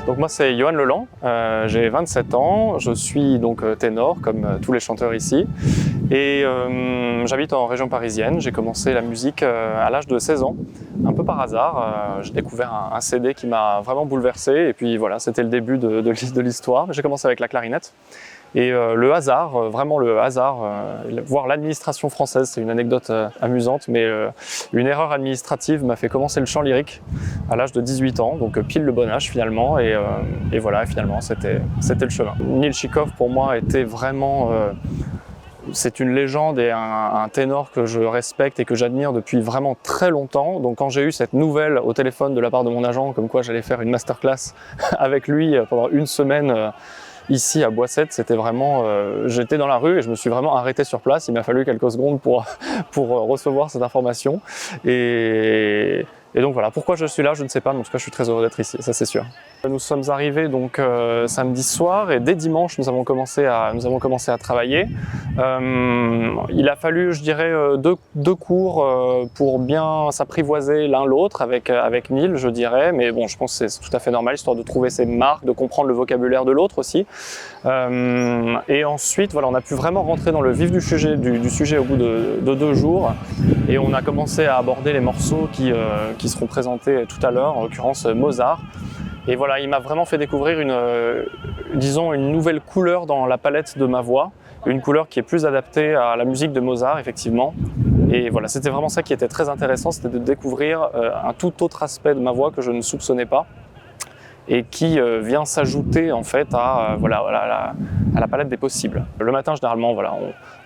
Donc moi c'est Yoann Leland, j'ai 27 ans, je suis donc ténor comme tous les chanteurs ici et j'habite en région parisienne. J'ai commencé la musique à l'âge de 16 ans, un peu par hasard. J'ai découvert un CD qui m'a vraiment bouleversé et puis voilà, c'était le début de l'histoire. J'ai commencé avec la clarinette. Et le hasard, vraiment le hasard, voire l'administration française, c'est une anecdote amusante, mais une erreur administrative m'a fait commencer le chant lyrique à l'âge de 18 ans, donc pile le bon âge finalement, et voilà, finalement c'était le chemin. Neil Chikov pour moi était vraiment... c'est une légende et un ténor que je respecte et que j'admire depuis vraiment très longtemps. Donc quand j'ai eu cette nouvelle au téléphone de la part de mon agent, comme quoi j'allais faire une masterclass avec lui pendant une semaine, ici à Boissette, c'était vraiment, j'étais dans la rue et je me suis vraiment arrêté sur place. Il m'a fallu quelques secondes pour recevoir cette information. Et donc voilà, pourquoi je suis là, je ne sais pas, mais en tout cas je suis très heureux d'être ici, ça c'est sûr. Nous sommes arrivés donc samedi soir et dès dimanche nous avons commencé à travailler. Il a fallu, je dirais, deux cours pour bien s'apprivoiser l'un l'autre avec Neil, je dirais, mais bon, je pense que c'est tout à fait normal, histoire de trouver ses marques, de comprendre le vocabulaire de l'autre aussi. Et ensuite, voilà, on a pu vraiment rentrer dans le vif du sujet au bout de 2 jours et on a commencé à aborder les morceaux qui seront présentés tout à l'heure, en l'occurrence Mozart. Et voilà, il m'a vraiment fait découvrir une nouvelle couleur dans la palette de ma voix, une couleur qui est plus adaptée à la musique de Mozart, effectivement. Et voilà, c'était vraiment ça qui était très intéressant, c'était de découvrir un tout autre aspect de ma voix que je ne soupçonnais pas et qui vient s'ajouter en fait à la palette des possibles. Le matin, généralement, voilà,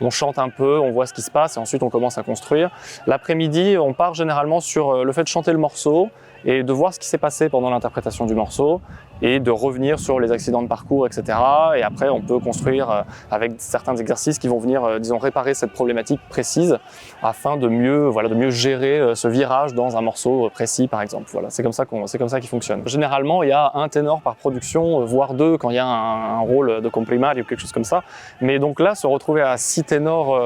on chante un peu, on voit ce qui se passe et ensuite on commence à construire. L'après-midi, on part généralement sur le fait de chanter le morceau et de voir ce qui s'est passé pendant l'interprétation du morceau et de revenir sur les accidents de parcours, etc. Et après, on peut construire avec certains exercices qui vont venir, disons, réparer cette problématique précise afin de mieux gérer ce virage dans un morceau précis, par exemple. Voilà, c'est comme ça qu'il fonctionne. Généralement, il y a un ténor par production, voire 2 quand il y a un rôle de complément ou quelque chose comme ça. Mais donc là, se retrouver à 6 ténors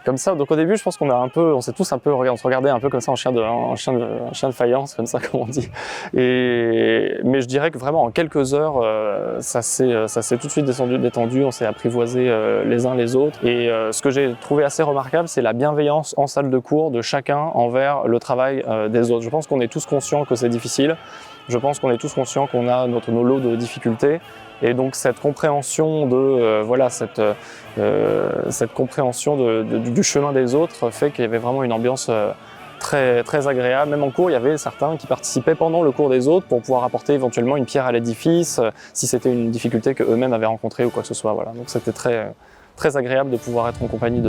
comme ça. Donc au début, je pense on s'est tous un peu, on se regardait un peu comme ça en chien de faïence, comme ça, comme on dit. Mais je dirais que vraiment en quelques heures, ça s'est tout de suite détendu, on s'est apprivoisé les uns les autres. Et ce que j'ai trouvé assez remarquable, c'est la bienveillance en salle de cours de chacun envers le travail des autres. Je pense qu'on est tous conscients que c'est difficile. Je pense qu'on est tous conscients qu'on a nos lots de difficultés. Et donc cette compréhension cette compréhension du chemin des autres fait qu'il y avait vraiment une ambiance très, très agréable. Même en cours, il y avait certains qui participaient pendant le cours des autres pour pouvoir apporter éventuellement une pierre à l'édifice si c'était une difficulté qu'eux-mêmes avaient rencontrée ou quoi que ce soit. Voilà. Donc c'était très, très agréable de pouvoir être en compagnie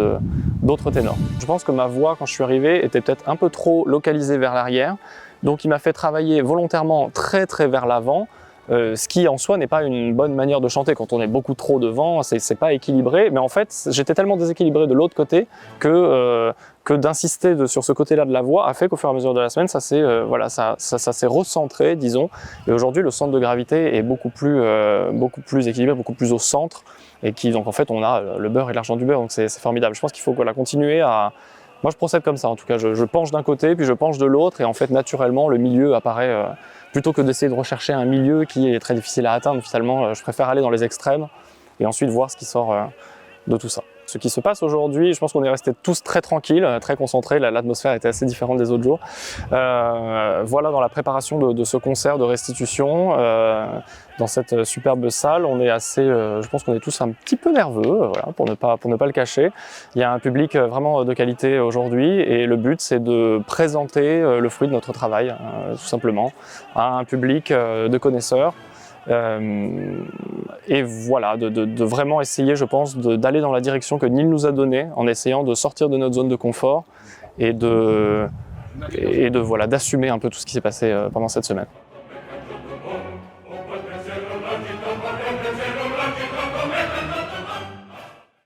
d'autres ténors. Je pense que ma voix, quand je suis arrivé, était peut-être un peu trop localisée vers l'arrière. Donc il m'a fait travailler volontairement très, très vers l'avant. Ce qui en soi n'est pas une bonne manière de chanter. Quand on est beaucoup trop devant, c'est pas équilibré. Mais en fait, j'étais tellement déséquilibré de l'autre côté que d'insister sur ce côté-là de la voix a fait qu'au fur et à mesure de la semaine, ça s'est recentré, disons. Et aujourd'hui, le centre de gravité est beaucoup plus équilibré, beaucoup plus au centre. Et donc en fait, on a le beurre et l'argent du beurre. Donc c'est formidable. Je pense qu'il faut continuer à... Moi, je procède comme ça, en tout cas. Je penche d'un côté, puis je penche de l'autre. Et en fait, naturellement, le milieu apparaît... Plutôt que d'essayer de rechercher un milieu qui est très difficile à atteindre, finalement, je préfère aller dans les extrêmes et ensuite voir ce qui sort de tout ça. Ce qui se passe aujourd'hui, je pense qu'on est restés tous très tranquilles, très concentrés, l'atmosphère était assez différente des autres jours. Voilà, dans la préparation de ce concert de restitution, dans cette superbe salle, on est assez, je pense qu'on est tous un petit peu nerveux, voilà, pour ne pas le cacher. Il y a un public vraiment de qualité aujourd'hui et le but c'est de présenter le fruit de notre travail, tout simplement, à un public de connaisseurs. Et voilà, de vraiment essayer, je pense, d'aller dans la direction que Neil nous a donnée, en essayant de sortir de notre zone de confort et d'assumer un peu tout ce qui s'est passé pendant cette semaine.